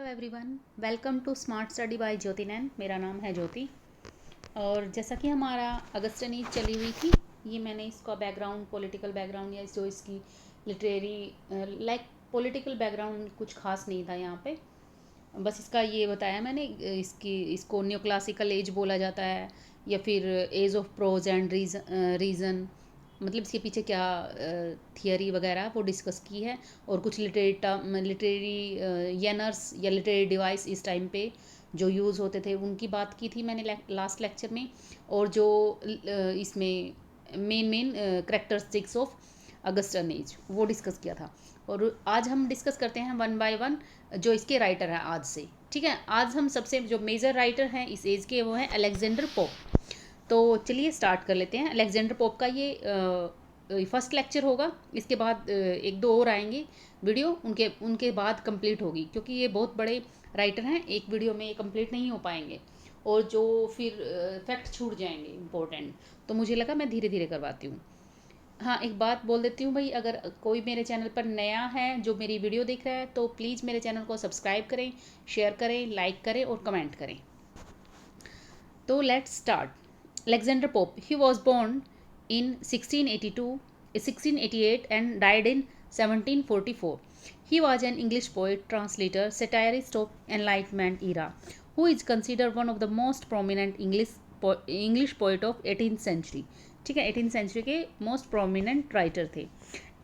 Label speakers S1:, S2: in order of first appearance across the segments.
S1: Hello everyone, welcome to smart study by Jyoti Nain. मेरा नाम है ज्योति। और जैसा कि हमारा अगस्टन एज चली हुई थी, ये मैंने इसका बैकग्राउंड, पॉलिटिकल बैकग्राउंड या जो इसकी लिटरेरी पॉलिटिकल बैकग्राउंड कुछ खास नहीं था यहाँ पे। बस इसका ये बताया मैंने, इसको न्यू क्लासिकल एज बोला जाता है या फिर age of prose and reason, मतलब इसके पीछे क्या थियरी वगैरह वो डिस्कस की है। और कुछ लिटरेरी येनर्स या लिटरेरी डिवाइस इस टाइम पे जो यूज़ होते थे उनकी बात की थी मैंने लास्ट लेक्चर में। और जो इसमें main characteristics of Augustan as वो डिस्कस किया था। और आज हम डिस्कस करते हैं वन बाय वन जो इसके राइटर हैं आज से। ठीक है, आज हम सबसे जो मेजर राइटर हैं इस एज के वो हैं अलेक्जेंडर पोप। तो चलिए स्टार्ट कर लेते हैं। अलेक्जेंडर पोप का ये फर्स्ट लेक्चर होगा। इसके बाद एक दो और आएंगे वीडियो, उनके बाद कंप्लीट होगी, क्योंकि ये बहुत बड़े राइटर हैं, एक वीडियो में ये कंप्लीट नहीं हो पाएंगे और जो फिर फैक्ट छूट जाएंगे इंपॉर्टेंट। तो मुझे लगा मैं धीरे धीरे करवाती हूँ। हाँ, एक बात बोल देती हूँ भाई, अगर कोई मेरे चैनल पर नया है जो मेरी वीडियो देख रहा है तो प्लीज़ मेरे चैनल को सब्सक्राइब करें, शेयर करें, लाइक करें और कमेंट करें। तो let's start. Alexander Pope, he was born in 1688 and died in 1744. He was an English poet, translator, satirist of Enlightenment era, who is considered one of the most prominent English poet of 18th century. ठीक है, 18th century के most prominent writer थे.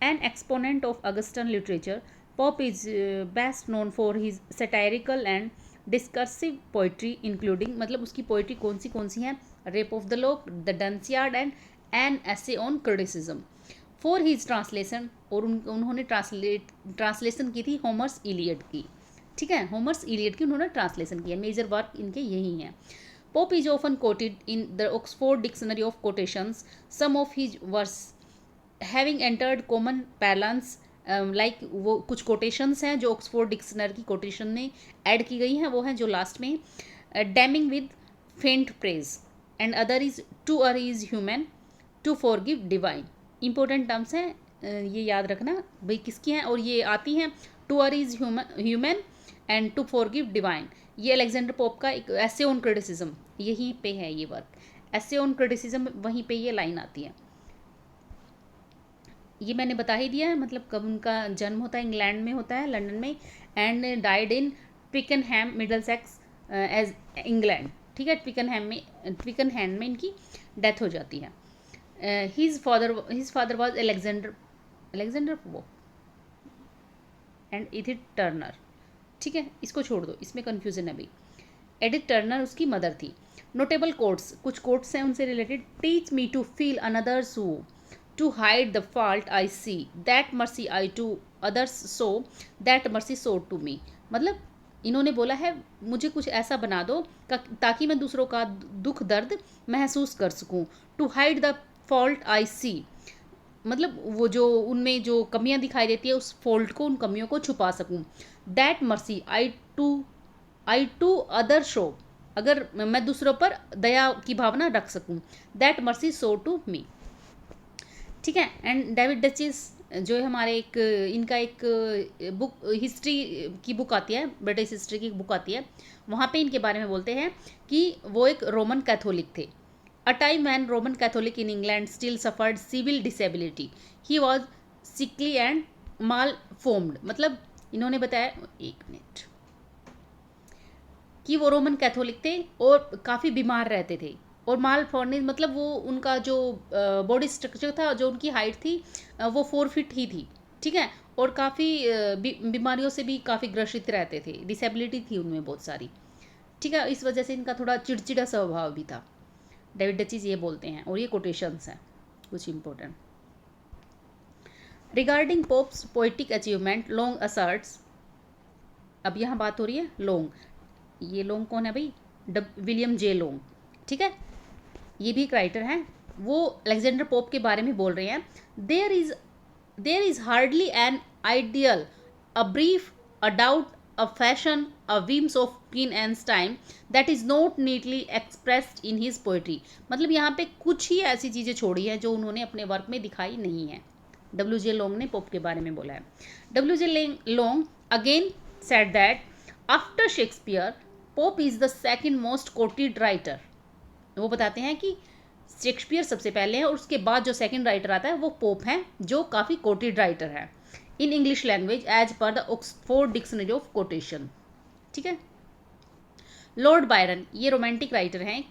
S1: An exponent of Augustan literature, Pope is best known for his satirical and discursive poetry including, मतलब उसकी poetry कौन सी हैं, Rape of the Lock, the Dunciad and an essay on Criticism. For his translation, और उन्होंने translation की थी होमर्स Iliad की। ठीक है, होमर्स इलियड की उन्होंने ट्रांसलेशन किया। मेजर वर्क इनके यही हैं। Pope is often quoted in the Oxford Dictionary of Quotations, some of his verse having entered common parlance, like वो कुछ कोटेशंस हैं जो ऑक्सफोर्ड डिक्शनरी की कोटेशन में ऐड की गई हैं, वो हैं जो लास्ट में damning with faint praise and other is to err is human to forgive divine. Important terms हैं, ये याद रखना भाई किसकी हैं, और ये आती हैं to err is human and to forgive divine. ये अलेक्जेंडर पोप का एक एसे ऑन क्रिटिसिज्म, यहीं पे है ये वर्क, एसे ऑन क्रिटिसिज्म, वहीं पे ये लाइन आती है। ये मैंने बता ही दिया है, मतलब कब उनका जन्म होता है, इंग्लैंड में होता है, लंदन में, and died in Twickenham Middlesex as England. ठीक है, ट्विकनहैम में इनकी डेथ हो जाती है। His father was Alexander Pope and Edith Turner. ठीक है, इसको छोड़ दो, इसमें कन्फ्यूजन है भाई। एडिथ टर्नर उसकी मदर थी। नोटेबल कोट्स, कुछ कोट्स हैं उनसे related. Teach me to feel another's woe, to hide the fault I see, that mercy I to others so, that mercy so to me। मतलब इन्होंने बोला है मुझे कुछ ऐसा बना दो ताकि मैं दूसरों का दुख दर्द महसूस कर सकूं। To hide the fault I see, मतलब वो जो उनमें जो कमियां दिखाई देती है उस फॉल्ट को, उन कमियों को छुपा सकूं। That mercy I to other show, अगर मैं दूसरों पर दया की भावना रख सकूं। That mercy show to me. ठीक है, एंड डेविड डचिस जो है हमारे इनका एक बुक, हिस्ट्री की बुक आती है, ब्रिटिश हिस्ट्री की बुक आती है, वहाँ पे इनके बारे में बोलते हैं कि वो एक रोमन कैथोलिक थे। A time when Roman Catholic in England still suffered civil disability, he was sickly and malformed. मतलब इन्होंने बताया, एक मिनट, कि वो रोमन कैथोलिक थे और काफ़ी बीमार रहते थे, और माल फॉर्निस मतलब वो उनका जो बॉडी स्ट्रक्चर था, जो उनकी हाइट थी वो 4 फीट ही थी। ठीक है, और काफ़ी बीमारियों से भी काफ़ी ग्रसित रहते थे, डिसेबिलिटी थी उनमें बहुत सारी। ठीक है, इस वजह से इनका थोड़ा चिड़चिड़ा स्वभाव भी था। डेविड डचिस ये बोलते हैं, और ये कोटेशंस हैं कुछ important. Regarding pops poetic achievement, long assets, अब यहाँ बात हो रही है लॉन्ग, ये लॉन्ग कौन है भाई, विलियम जे लॉन्ग। ठीक है, ये भी एक राइटर हैं, वो अलेक्जेंडर पोप के बारे में बोल रहे हैं। There is hardly an ideal, a brief, a doubt, a fashion, a whims of Queen Anne's time that is not neatly expressed in his poetry. मतलब यहाँ पे कुछ ही ऐसी चीज़ें छोड़ी हैं जो उन्होंने अपने वर्क में दिखाई नहीं है। डब्ल्यू जे लॉन्ग ने पोप के बारे में बोला है। W J long again said that after Shakespeare pope is the second most coated writer. वो बताते हैं कि शेक्सपियर सबसे पहले है और उसके बाद जो सेकंड राइटर आता है वो पोप हैं, जो काफ़ी कोटेड राइटर है in English language as per the Oxford Dictionary of Quotation. ठीक है। लॉर्ड बायरन, ये रोमांटिक राइटर हैं,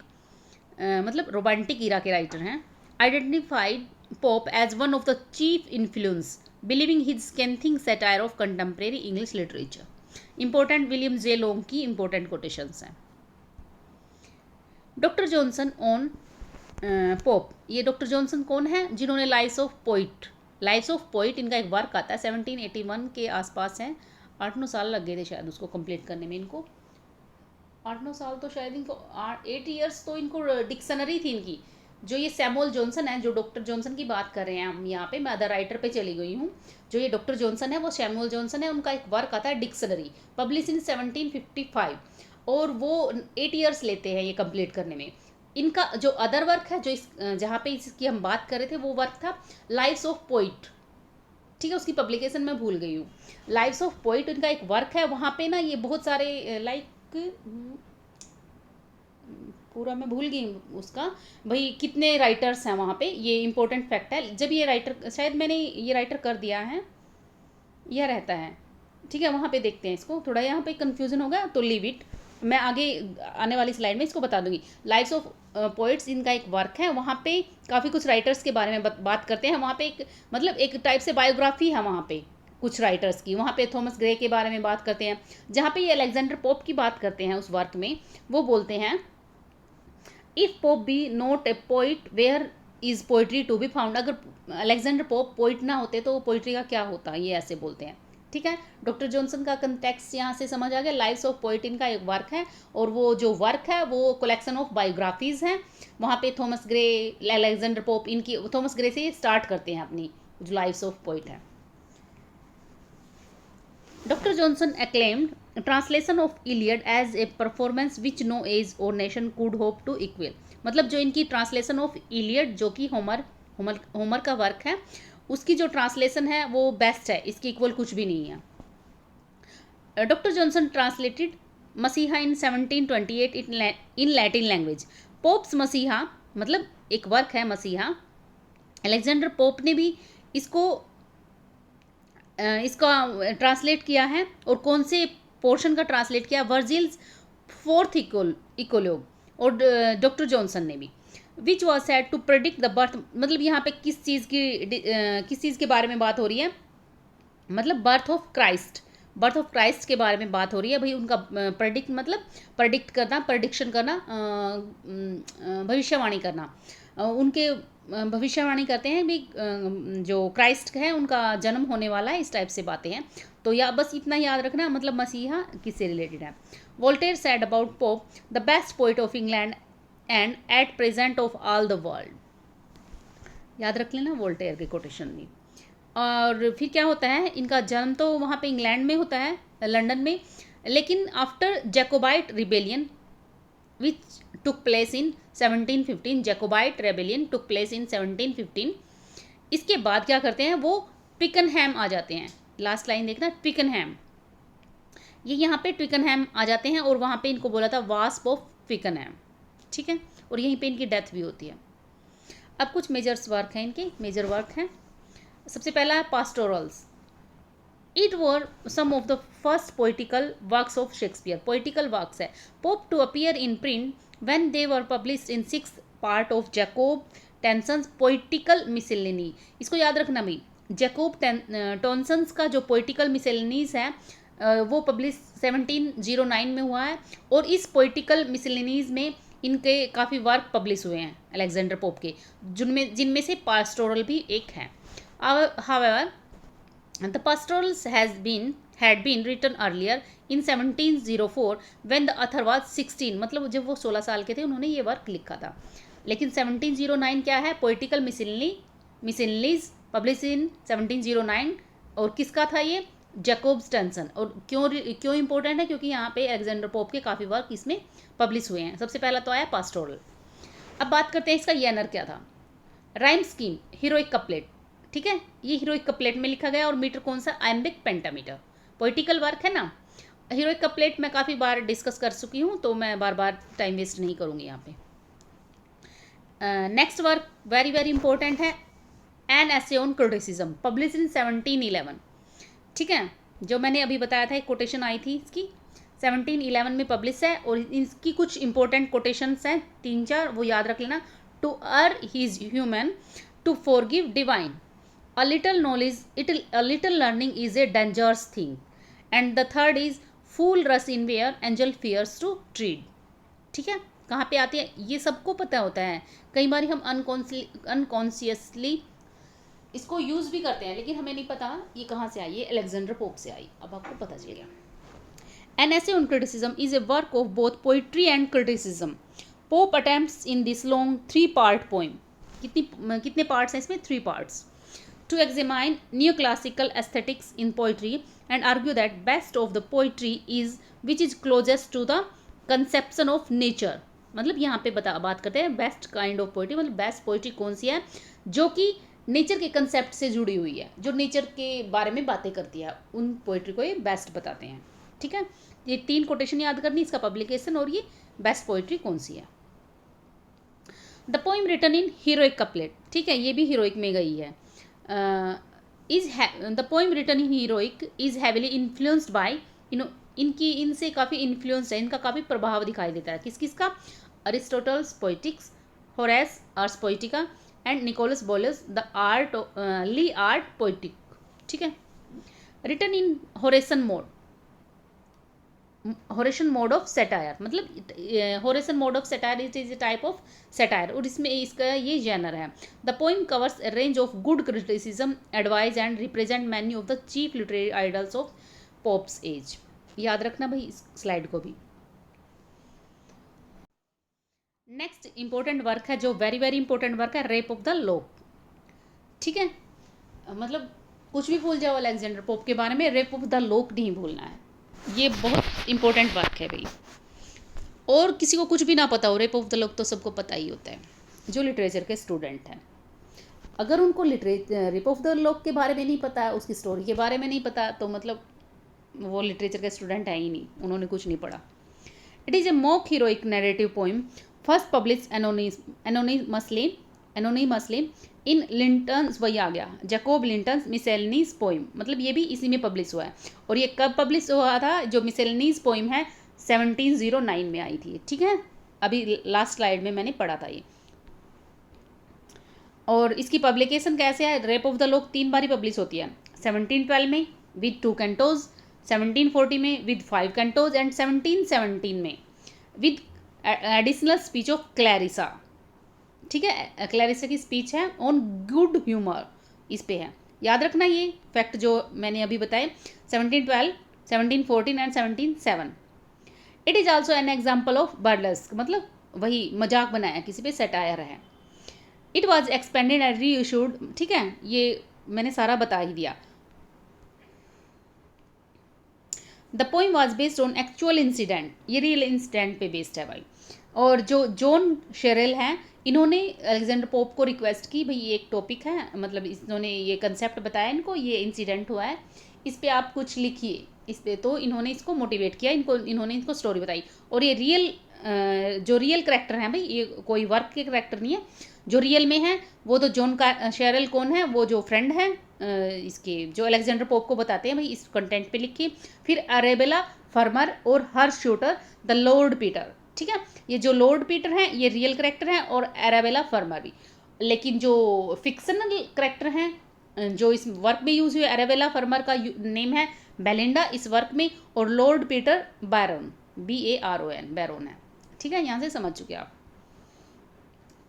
S1: मतलब रोमांटिक इरा के राइटर हैं। Identified Pope as one of the chief influence, believing his scathing satire of contemporary English literature. Important William J Long की important quotations हैं। Doctor Johnson on Pope, ये doctor Johnson कौन है? जिन्होंने lives of poet इनका एक work आता है 1781 के आसपास है। 8-9 साल लग गए थे शायद उसको कंप्लीट करने में इनको। 8-9 साल तो शायद इनको 8 ईयर्स तो इनको डिक्शनरी थी इनकी। जो ये सैमुअल जॉनसन है, जो डॉक्टर जॉनसन की बात कर रहे हैं हम यहाँ पे, मैं अदर राइटर पे चली गई हूँ। जो ये डॉक्टर जॉनसन है वो सैमुअल जॉनसन है, उनका एक वर्क आता है डिक्शनरी, पब्लिश इन 1755, और वो 8 ईयर्स लेते हैं ये कंप्लीट करने में। इनका जो अदर वर्क है, जो इस जहाँ पे इसकी हम बात कर रहे थे, वो वर्क था लाइव्स ऑफ पोइट। ठीक है, उसकी पब्लिकेशन मैं भूल गई हूँ। लाइव्स ऑफ पोइट इनका एक वर्क है, वहाँ पे ना ये बहुत सारे पूरा मैं भूल गई उसका, भाई कितने राइटर्स हैं वहाँ पे, ये इंपॉर्टेंट फैक्ट है। जब ये राइटर, शायद मैंने ये राइटर कर दिया है, यह रहता है। ठीक है, वहाँ पे देखते हैं इसको, थोड़ा यहाँ पे कंफ्यूजन होगा तो लीव इट, मैं आगे आने वाली स्लाइड में इसको बता दूंगी। लाइव्स ऑफ पोइट्स इनका एक वर्क है, वहाँ पे काफ़ी कुछ राइटर्स के बारे में बात करते हैं। वहाँ पे एक मतलब एक टाइप से बायोग्राफी है वहाँ पे कुछ राइटर्स की। वहाँ पे थॉमस ग्रे के बारे में बात करते हैं। जहाँ पे ये अलेक्जेंडर पोप की बात करते हैं उस वर्क में, वो बोलते हैं if Pope be not a poet where is poetry to be found. अगर अलेक्जेंडर पोप पोइट ना होते तो पोइट्री का क्या होता, ये ऐसे बोलते हैं। ठीक है, डॉक्टर जॉनसन का कंटेक्स्ट यहाँ से समझ आ गया। लाइव्स ऑफ पोइट इनका एक वर्क है, और वो जो वर्क है वो कलेक्शन ऑफ बायोग्राफीज हैं। वहाँ पे थॉमस ग्रे, अलेक्जेंडर पोप, इनकी थॉमस ग्रे से स्टार्ट करते हैं अपनी जो लाइव्स ऑफ पोइट है। Doctor Johnson acclaimed translation of Iliad as a performance which no age or nation could hope to equal. मतलब जो इनकी ट्रांसलेशन ऑफ इलियड, जो कि होमर का वर्क है, उसकी जो ट्रांसलेशन है वो बेस्ट है, इसकी इक्वल कुछ भी नहीं है। डॉक्टर जॉनसन ट्रांसलेटेड मसीहा इन 1728 इन लैटिन लैंग्वेज। पोप्स मसीहा मतलब एक वर्क है मसीहा, अलेक्जेंडर पोप ने भी इसका ट्रांसलेट किया है। और कौन से पोर्शन का ट्रांसलेट किया? वर्जिल्स 4th इकोलोग, और डॉक्टर जॉनसन ने भी। Which was said to predict the birth, मतलब यहाँ पे किस चीज़ के बारे में बात हो रही है? मतलब बर्थ ऑफ क्राइस्ट के बारे में बात हो रही है। भाई उनका प्रेडिक्ट मतलब प्रेडिक्ट करना, प्रेडिक्शन करना, भविष्यवाणी करना। उनके भविष्यवाणी करते हैं भी जो क्राइस्ट है उनका जन्म होने वाला है, इस टाइप से बातें हैं। तो या बस इतना याद रखना, मतलब मसीहा किससे रिलेटेड है। Voltaire said about pope the best poet of England and at present of all the world. याद रख लेना वोल्टेयर के कोटेशन में। और फिर क्या होता है, इनका जन्म तो वहाँ पे इंग्लैंड में होता है, लंदन में, लेकिन after Jacobite rebellion which took place in 1715, Jacobite rebellion took place in 1715। इसके बाद क्या करते हैं, वो ट्विकनहैम आ जाते हैं। लास्ट लाइन देखना, ट्विकनहैम, ये यहाँ पे ट्विकनहैम आ जाते हैं, और वहाँ पे इनको बोला था वास्प ऑफ ट्विकनहैम। ठीक है, और यहीं पे इनकी डेथ भी होती है। अब कुछ मेजर्स वर्क हैं, इनके मेजर वर्क हैं। सबसे पहला है pastorals. It were some of the first poetical works of Shakespeare. Poetical works है। Pope to appear in print when they were published in 6th part of Jacob Tonson's poetical miscellany. इसको याद रखना भाई, Jacob टॉन्सन्स का जो poetical मिसेलिनीज है वो publish 1709 में हुआ है, और इस पोइटिकल मिसेलिनीज में इनके काफ़ी वर्क पब्लिश हुए हैं अलेक्जेंडर पोप के, जिनमें से पास्टोरल भी एक है। However, the pastorals had been written earlier in 1704 when the author was 16, मतलब जब वो 16 साल के थे उन्होंने ये वर्क लिखा था। लेकिन 1709 क्या है? पोइटिकल मिसेलिनीज पब्लिश इन 1709, और किसका था ये? Jacob tension. और क्यों इंपॉर्टेंट है? क्योंकि यहाँ पे अलेक्जेंडर पोप के काफ़ी वर्क इसमें पब्लिश हुए हैं। सबसे पहला तो आया पास्टोरल। अब बात करते हैं इसका येनर क्या था। Rhyme scheme, heroic couplet. ठीक है, ये हीरोइक कपलेट में लिखा गया, और मीटर कौन सा? Iambic pentameter. पोइटिकल वर्क है ना, हीरोइक कपलेट मैं काफ़ी बार डिस्कस कर चुकी हूँ, तो मैं बार बार टाइम वेस्ट नहीं करूँगी यहाँ पे। Next work very very important है, an essay on criticism, publish in 1711। ठीक है, जो मैंने अभी बताया था, एक कोटेशन आई थी इसकी, 1711 में पब्लिश है, और इसकी कुछ इंपॉर्टेंट कोटेशंस हैं 3-4, वो याद रख लेना। To err is human, to forgive divine, a little knowledge a little learning is a dangerous thing, and the third is fools rush in where angel fears to tread. ठीक है, कहाँ पे आती है, ये सबको पता होता है, कई बार हम अनकॉन्शियसली इसको यूज़ भी करते हैं, लेकिन हमें नहीं पता ये कहाँ से आई, ये अलेक्जेंडर पोप से आई, अब आपको पता चल गया। An essay on criticism is a work of both poetry and criticism. Pope attempts in this long 3-part poem, कितने पार्ट्स हैं इसमें, 3 parts, to examine neoclassical aesthetics in poetry and argue that best of the poetry is which is closest to the conception of nature। मतलब यहाँ पे बात करते हैं best kind of poetry, मतलब बेस्ट पोइट्री कौन सी है जो कि नेचर के कंसेप्ट से जुड़ी हुई है, जो नेचर के बारे में बातें करती है, उन पोइट्री को ये बेस्ट बताते हैं। ठीक है, ये 3 कोटेशन याद करनी, इसका पब्लिकेशन और ये बेस्ट पोइट्री कौन सी है। The poem written in heroic couplet, ठीक है, ये भी हीरोइक में गई है। The poem written in heroic is heavily influenced by, इनसे काफ़ी इन्फ्लुएंस है, इनका काफ़ी प्रभाव दिखाई देता है, किस का, Aristotle's poetics, Horace Ars Poetica, and Nicolas Boileau's the art le art poetic. ठीक है, written in Horatian mode, Horatian mode of satire, मतलब Horatian mode of satire it is a type of satire, और इसमें इसका ये genre है। The poem covers a range of good criticism, advice and represent many of the chief literary ideals of Pope's age. याद रखना भाई इस slide को भी। नेक्स्ट इंपॉर्टेंट वर्क है, जो वेरी वेरी इंपॉर्टेंट वर्क है, रेप ऑफ द लोक। ठीक है, मतलब कुछ भी भूल जाओ अलेक्जेंडर पोप के बारे में, रेप ऑफ द लोक नहीं भूलना है, ये बहुत इंपॉर्टेंट वर्क है भाई। और किसी को कुछ भी ना पता हो, रेप ऑफ द लोक तो सबको पता ही होता है, जो लिटरेचर के स्टूडेंट हैं। अगर उनको रेप ऑफ द लोक के बारे में नहीं पता, उसकी स्टोरी के बारे में नहीं पता, तो मतलब वो लिटरेचर के स्टूडेंट है ही नहीं, उन्होंने कुछ नहीं पढ़ा। It is a mock heroic narrative poem, first publish anonymously in Lintot's, वही आ गया, जैकोब लिंटन्स मिसेलनीज पोइम, मतलब ये भी इसी में पब्लिश हुआ है। और ये कब पब्लिश हुआ था, जो मिसेलनीज पोइम है 1709 में आई थी। ठीक है, अभी लास्ट स्लाइड में मैंने पढ़ा था ये। और इसकी पब्लिकेशन कैसे है, रेप ऑफ द लोक 3 बार ही पब्लिश होती है, 1712 में विद 2 कैंटोज, 1740 में विद 5 कैंटोज, एंड 1717 में with additional speech of Clarissa. ठीक है, क्लैरिसा की स्पीच है ऑन गुड ह्यूमर, इस पे है, याद रखना ये फैक्ट जो मैंने अभी बताए, 1712, 1714 and 1707। It is also an example of burlesque, मतलब वही मजाक बनाया, किसी पे सेटायर है। It was expanded and re issued, ठीक है, ये मैंने सारा बता ही दिया। The poem was based on actual incident, ये रियल इंसिडेंट पे बेस्ड है भाई। और जो जॉन शेरेल हैं, इन्होंने अलेक्जेंडर पोप को रिक्वेस्ट की, भाई ये एक टॉपिक है, मतलब इन्होंने ये कंसेप्ट बताया इनको, ये इंसिडेंट हुआ है, इस पे आप कुछ लिखिए इस पे। तो इन्होंने इसको मोटिवेट किया, इन्होंने इसको स्टोरी बताई। और ये जो रियल करेक्टर हैं भाई, ये कोई वर्क के करेक्टर नहीं है, जो रियल में है वो तो जॉन का शेरेल कौन है, वो जो फ्रेंड है इसके, जो अलेक्जेंडर पोप को बताते हैं भाई, इस कंटेंट पे लिखिए। फिर अरेबेला फर्मर और हर शूटर द लॉर्ड पीटर। ठीक है, ये जो लॉर्ड पीटर हैं ये रियल करेक्टर हैं, और अरेबेला फर्मर भी। लेकिन जो फिक्शनल करेक्टर हैं जो इस वर्क में यूज़ हुए, अरेबेला फर्मर का नेम है बेलिंडा इस वर्क में, और lord Peter baron, BARON baron है। ठीक है, यहाँ से समझ चुके आप।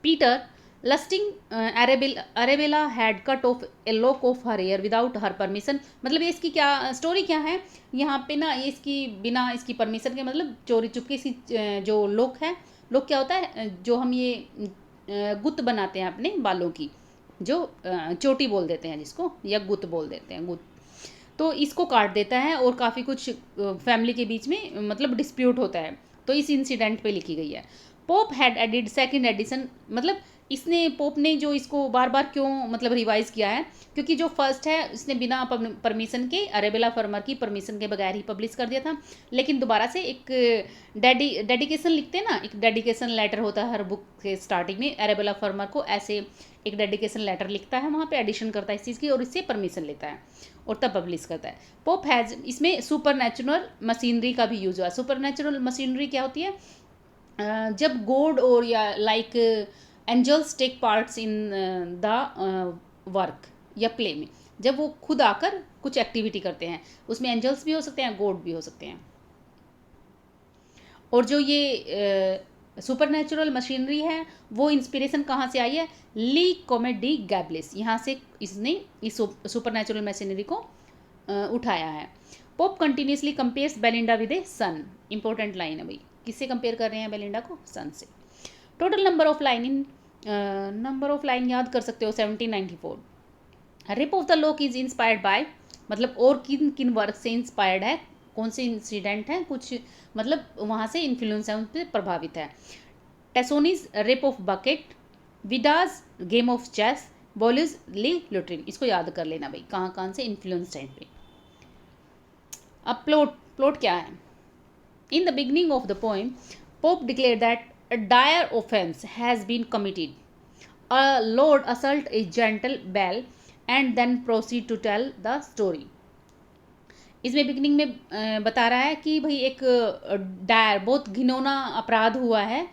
S1: Peter lusting Arabella had cut off a lock of her hair without her permission, मतलब ये इसकी क्या स्टोरी क्या है यहाँ पे ना, ये इसकी बिना इसकी परमिशन के, मतलब चोरी चुपके इसकी जो लॉक है, लॉक क्या होता है, जो हम ये गुत्त बनाते हैं अपने बालों की, जो चोटी बोल देते हैं जिसको, या गुत्त बोल देते हैं, गुत्त, तो इसको काट देता है, और काफ़ी कुछ फैमिली के बीच में मतलब डिस्प्यूट होता है, तो इस इंसिडेंट पे लिखी गई है। Pope had added second edition, मतलब इसने पोप ने जो इसको बार बार क्यों मतलब रिवाइज किया है, क्योंकि जो फर्स्ट है इसने बिना परमिशन के, अरेबेला फर्मर की परमिशन के बगैर ही पब्लिश कर दिया था। लेकिन दोबारा से एक डेडिकेशन लिखते हैं ना, एक डेडिकेशन लेटर होता है हर बुक के स्टार्टिंग में, अरेबेला फर्मर को ऐसे एक डेडिकेशन लेटर लिखता है, वहाँ पे एडिशन करता है इस चीज़ की और इससे परमिशन लेता है और तब पब्लिश करता है। पोप हैज़, इसमें सुपर नेचुरल मशीनरी का भी यूज़ हुआ। सुपर नेचुरल मशीनरी क्या होती है, जब गॉड और या like angels take parts in the work या प्ले में, जब वो खुद आकर कुछ एक्टिविटी करते हैं, उसमें एंजल्स भी हो सकते हैं, गॉड भी हो सकते हैं। और जो ये सुपर नेचुरल मशीनरी है वो इंस्पिरेशन कहाँ से आई है, ली कॉमेडी गैब्लिस, यहाँ से इसने इस सुपर नेचुरल मशीनरी को उठाया है। Pope continuously compares Belinda with a sun, important line है भाई, किससे कंपेयर कर रहे हैं बेलिंडा को, सन से। टोटल नंबर ऑफ लाइन याद कर सकते हो 1794। Rip off the lock is inspired by, मतलब और किन किन वर्क से इंस्पायर्ड है, कौन से इंसिडेंट हैं, कुछ मतलब वहाँ से इन्फ्लुएंस है, उन पर प्रभावित है। Tassoni's rape of bucket, Vida's game of chess, Boileau's le लुट्रिन, इसको याद कर लेना भाई कहाँ कहाँ से इन्फ्लुएंस है इन पे। अब प्लॉट क्या है। In the beginning of the poem pope declare that a dire offense has been committed. A lord assault a gentle belle and then proceed to tell the story. इसमें बिगनिंग में बता रहा है कि भाई एक डायर बहुत घिनौना अपराध हुआ है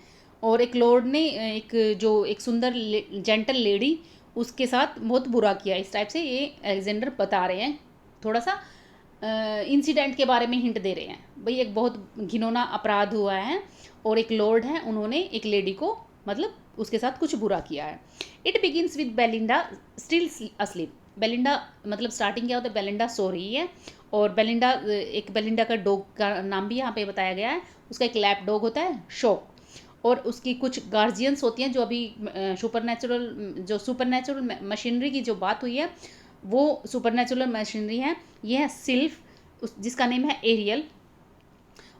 S1: और एक लॉर्ड ने एक सुंदर जेंटल लेडी उसके साथ बहुत बुरा किया, इस टाइप से ये अलेक्जेंडर बता रहे हैं, थोड़ा सा इंसिडेंट के बारे में हिंट दे रहे हैं। भाई एक बहुत घिनौना अपराध हुआ है और एक लॉर्ड है, उन्होंने एक लेडी को मतलब उसके साथ कुछ बुरा किया है। It begins with Belinda still asleep, Belinda मतलब स्टार्टिंग क्या होता है, बेलिंडा सो रही है और बेलिंडा का डॉग का नाम भी यहाँ पे बताया गया है, उसका एक लैप डॉग होता है शोक, और उसकी कुछ गार्जियंस होती हैं जो अभी सुपर नेचुरल मशीनरी की जो बात हुई है वो सुपर नेचुरल मशीनरी है, ये है सिल्फ जिसका नेम है एरियल।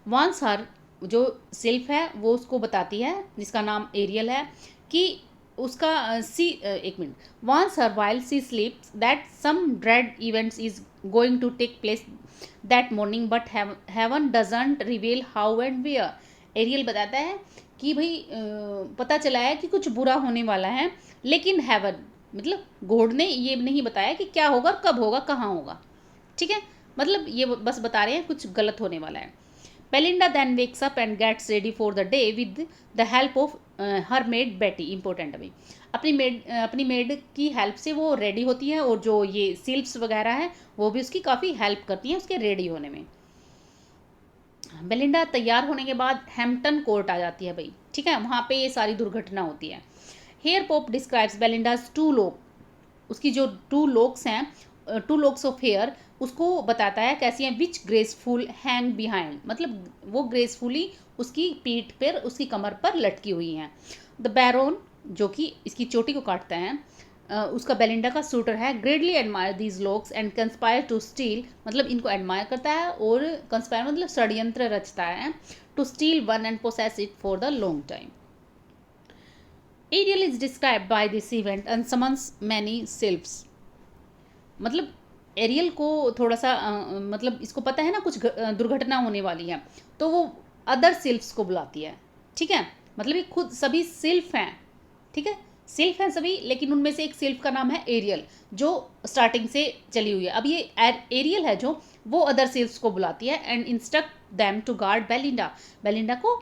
S1: वंस हर जो सिल्फ है वो उसको बताती है जिसका नाम एरियल है कि उसका एक minute, once her while she sleeps that some dread events is going to take place that morning but heaven doesn't reveal how and where. Ariel बताता है कि भाई पता चला है कि कुछ बुरा होने वाला है, लेकिन हेवन मतलब गॉड ने ये नहीं बताया कि क्या होगा, कब होगा, कहाँ होगा, ठीक है, मतलब ये बस बता रहे हैं कुछ गलत होने वाला है। Belinda then wakes up and gets ready for the day with the help of her maid Betty, important अभी अपनी मेड की हेल्प से वो रेडी होती है और जो ये सिल्फ्स वगैरह है वो भी उसकी काफ़ी हेल्प करती हैं उसके रेडी होने में। बेलिंडा तैयार होने के बाद हैम्पटन कोर्ट आ जाती है भाई, ठीक है, वहाँ पे ये सारी दुर्घटना होती है। Here Pope describes Belinda's two lock, उसकी जो टू लॉक्स ऑफ हेयर उसको बताता है कैसी हैं, विच ग्रेसफुल हैंग बिहाइंड, मतलब वो ग्रेसफुली उसकी पीठ पर उसकी कमर पर लटकी हुई हैं। द बैरोन जो कि इसकी चोटी को काटता है उसका बेलिंडा का सूटर है, greatly admire these locks and conspire to steal, मतलब इनको एडमायर करता है और कंस्पायर मतलब षड्यंत्र रचता है, to steal one and possess it for the long time. Ariel is described by this event and summons many sylphs, मतलब एरियल को थोड़ा सा मतलब इसको पता है ना कुछ दुर्घटना होने वाली है तो वो अदर सिल्फ्स को बुलाती है, ठीक है, मतलब ये खुद सभी सिल्फ हैं, ठीक है, सिल्फ हैं सभी, लेकिन उनमें से एक सिल्फ का नाम है एरियल जो स्टार्टिंग से चली हुई है। अब ये एरियल है जो वो अदर सिल्फ्स को बुलाती है and instruct them to guard Belinda को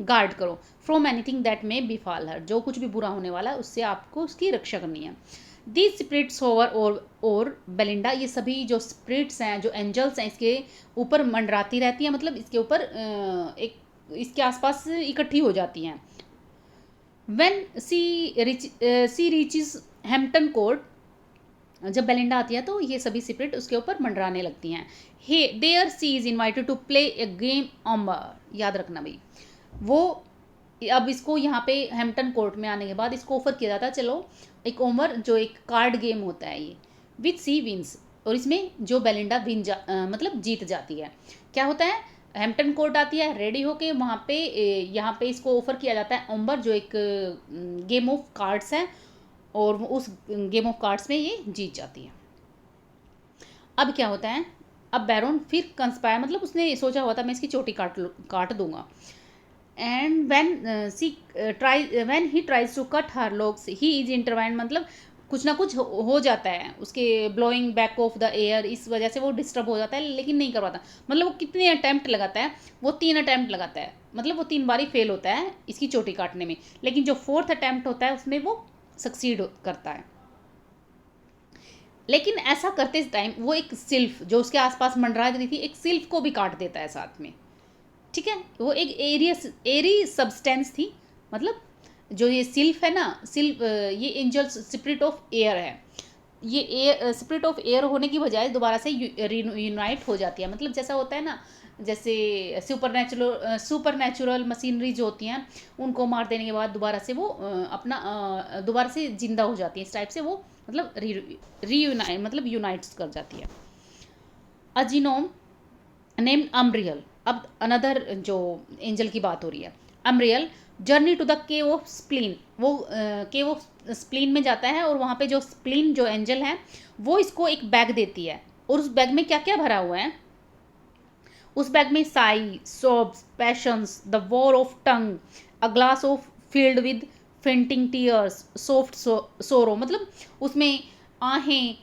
S1: गार्ड करो from anything that may befall her, जो कुछ भी बुरा होने वाला है उससे आपको उसकी रक्षा करनी है। दीज स्पिरिट्स होवर और बेलिंडा, ये सभी जो स्पिरिट्स हैं जो एंजल्स हैं इसके ऊपर मंडराती रहती हैं, मतलब इसके ऊपर एक इसके आसपास इकट्ठी हो जाती हैं। When she reaches Hampton Court, जब बेलिंडा आती है तो ये सभी स्पिरिट उसके ऊपर मंडराने लगती हैं। Hey there she is invited to play a game ombre, याद रखना भाई, वो अब इसको यहाँ पे हैम्पटन कोर्ट में आने के बाद इसको ऑफर किया जाता है, चलो एक ओमर जो एक कार्ड गेम होता है ये, विथ सी विंस, और इसमें जो बेलिंडा मतलब जीत जाती है। क्या होता है, हैम्पटन कोर्ट आती है रेडी होके, वहाँ पे यहाँ पे इसको ऑफर किया जाता है उम्बर, जो एक गेम ऑफ कार्ड्स है, और उस गेम ऑफ कार्ड्स में ये जीत जाती है। अब क्या होता है, अब बैरोन फिर कंस्पायर, मतलब उसने सोचा हुआ था मैं इसकी चोटी काट दूंगा। And when he tries to cut her locks he is intertwined, मतलब कुछ ना कुछ हो जाता है उसके blowing back of the air, इस वजह से वो डिस्टर्ब हो जाता है, लेकिन नहीं कर पाता। मतलब वो कितने अटैम्प्ट लगाता है, वो 3 अटैम्प्ट लगाता है, मतलब वो 3 बारी फेल होता है इसकी चोटी काटने में, लेकिन जो 4th अटैम्प्ट होता है उसमें वो सक्सीड करता है। लेकिन ऐसा करते टाइम वो एक सिल्फ जो उसके आसपास मंडरा रही थी, एक सिल्फ को भी काट देता है साथ में, ठीक है। वो एक एरी सब्सटेंस थी, मतलब जो ये सिल्फ है ना, सिल्फ ये एंजल स्पिरिट ऑफ एयर है, ये एयर स्पिरिट ऑफ एयर होने की बजाय दोबारा से यूनाइट हो जाती है। मतलब जैसा होता है ना, जैसे सुपर नेचुरल मशीनरी जो होती हैं उनको मार देने के बाद दोबारा से वो दोबारा से जिंदा हो जाती है, इस टाइप से वो मतलब रीयूनाइट मतलब यूनाइट्स कर जाती है। अजीनोम नेम्ड अम्ब्रियल, अब अनदर जो एंजल की बात हो रही है, Umbriel journey to the cave of spleen, वो केव ऑफ स्प्लीन में जाता है, और वहाँ पे जो स्प्लीन जो एंजल है वो इसको एक बैग देती है, और उस बैग में क्या क्या भरा हुआ है, उस बैग में sighs, sobs, passions, the war of tongue, a glass of field with fainting tears, soft sorrow, मतलब उसमें आहें,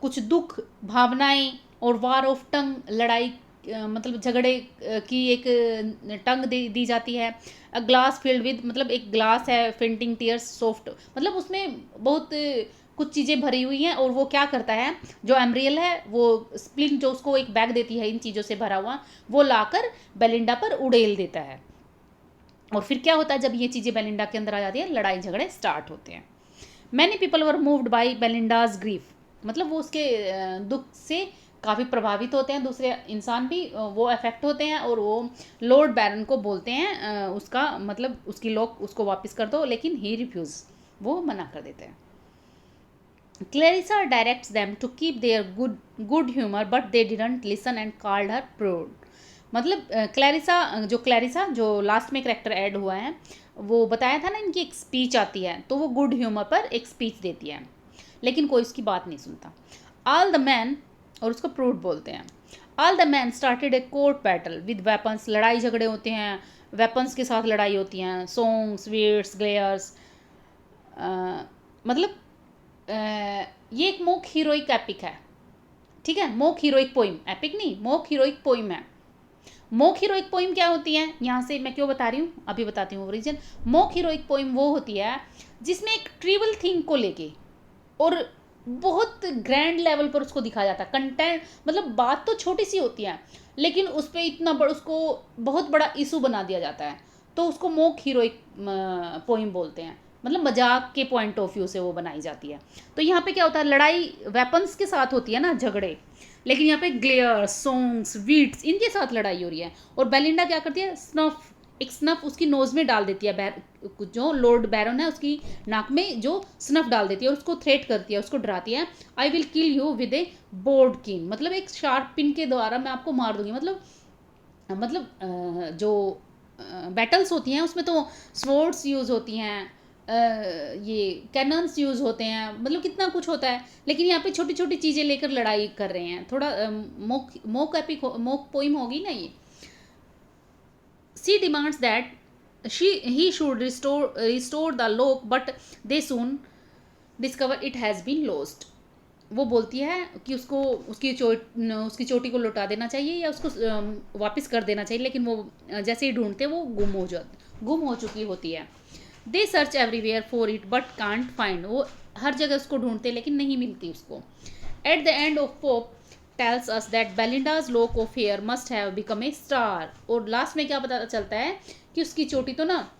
S1: कुछ दुख भावनाएं, और वार ऑफ टंग लड़ाई, मतलब झगड़े की एक टंग दी जाती है। अ ग्लास फील्ड विद, मतलब एक ग्लास है, फेंटिंग टीयर्स सॉफ्ट, मतलब उसमें बहुत कुछ चीज़ें भरी हुई हैं, और वो क्या करता है, जो एम्ब्रियल है वो स्प्लिन जो उसको एक बैग देती है इन चीज़ों से भरा हुआ, वो लाकर बेलिंडा पर उड़ेल देता है। और फिर क्या होता है, जब ये चीज़ें बेलिंडा के अंदर आ जाती है, लड़ाई झगड़े स्टार्ट होते हैं। Many people were moved by Belinda's grief, मतलब वो उसके दुख से काफ़ी प्रभावित होते हैं, दूसरे इंसान भी वो अफेक्ट होते हैं, और वो लॉर्ड बैरन को बोलते हैं उसका मतलब उसकी लोग उसको वापस कर दो, लेकिन ही रिफ्यूज़, वो मना कर देते हैं। Clarissa directs them to keep their good humour, but they didn't listen and called her prude, मतलब क्लैरिसा जो लास्ट में करेक्टर ऐड हुआ है, वो बताया था ना, इनकी एक स्पीच आती है, तो वो गुड ह्यूमर पर एक स्पीच देती है, लेकिन कोई उसकी बात नहीं सुनता। ऑल द मैन, और उसको प्रूड बोलते हैं, all the man started a court battle with weapons, लड़ाई झगड़े होते हैं, वेपन्स के साथ लड़ाई होती हैं, सॉन्ग्स, वीड्स, ग्लेयर्स, मतलब ये एक मोक हीरोइक एपिक है, ठीक है। मोक हीरोइक पोइम, एपिक नहीं, मोक हीरोइक पोइम है। मोक हीरोइक पोइम क्या होती है, यहाँ से मैं क्यों बता रही हूँ अभी बताती हूँ रीजन। मोक हीरोइक पोइम वो होती है जिसमें एक ट्रिवियल थिंग को लेके और बहुत ग्रैंड लेवल पर उसको दिखाया जाता है, कंटेंट, मतलब बात तो छोटी सी होती है, लेकिन उस पर इतना बड़ा, उसको बहुत बड़ा इशू बना दिया जाता है, तो उसको मोक हीरोइक पोइम बोलते हैं, मतलब मजाक के पॉइंट ऑफ व्यू से वो बनाई जाती है। तो यहाँ पे क्या होता है, लड़ाई वेपन्स के साथ होती है ना, झगड़े, लेकिन यहाँ पे ग्लेयर, सॉन्ग्स, वीट्स, इनके साथ लड़ाई हो रही है, और बेलिंडा क्या करती है, एक स्नफ उसकी नोज में डाल देती है, जो लॉर्ड बैरन है उसकी नाक में जो स्नफ डाल देती है, और उसको थ्रेट करती है, उसको डराती है, I will kill you with A board किन, मतलब एक शार्प पिन के द्वारा मैं आपको मार दूंगी, मतलब जो बैटल्स होती हैं उसमें तो स्वॉर्ड्स यूज़ होती हैं, ये कैनन्स यूज़ होते हैं, मतलब कितना कुछ होता है, लेकिन यहाँ पे छोटी छोटी चीज़ें लेकर लड़ाई कर रहे हैं, थोड़ा मोक पोइम होगी ना ये। She demands that he should restore the lock, but they soon discover it has been lost, वो बोलती है कि उसको उसकी चोटी को लौटा देना चाहिए या उसको वापस कर देना चाहिए, लेकिन वो जैसे ही ढूंढते वो गुम हो चुकी होती है। They search everywhere for it but can't find, वो हर जगह उसको ढूंढते लेकिन नहीं मिलती उसको। At the end of Pope tells us that Belinda's lock of hair must have become a star, और लास्ट में क्या पता चलता है कि उसकी चोटी तो ना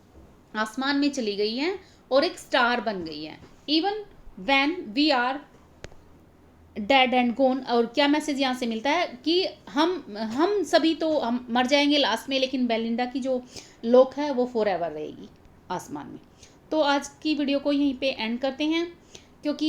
S1: आसमान में चली गई है और एक स्टार बन गई है। Even when we are dead and gone, और क्या मैसेज यहाँ से मिलता है कि हम सभी तो हम मर जाएंगे लास्ट में, लेकिन बेलिंडा की जो लॉक है वो फॉर एवर रहेगी आसमान में। तो आज की वीडियो को यहीं पे एंड करते हैं। क्योंकि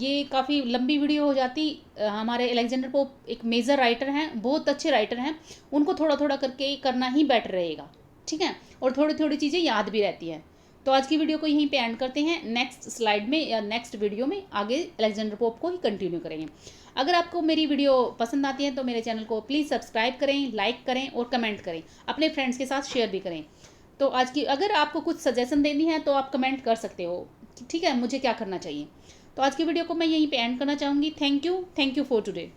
S1: ये काफ़ी लंबी वीडियो हो जाती। हमारे अलेक्जेंडर पोप एक मेजर राइटर हैं, बहुत अच्छे राइटर हैं, उनको थोड़ा थोड़ा करके करना ही बेटर रहेगा, ठीक है, और थोड़ी थोड़ी चीज़ें याद भी रहती हैं। तो आज की वीडियो को यहीं पे एंड करते हैं, नेक्स्ट स्लाइड में या नेक्स्ट वीडियो में आगे अलेक्जेंडर पोप को ही कंटिन्यू करेंगे। अगर आपको मेरी वीडियो पसंद आती है तो मेरे चैनल को प्लीज़ सब्सक्राइब करें, लाइक करें और कमेंट करें, अपने फ्रेंड्स के साथ शेयर भी करें। तो आज की अगर आपको कुछ सजेशन देनी है तो आप कमेंट कर सकते हो, ठीक है, मुझे क्या करना चाहिए। तो आज की वीडियो को मैं यहीं पे एंड करना चाहूँगी। Thank you for today.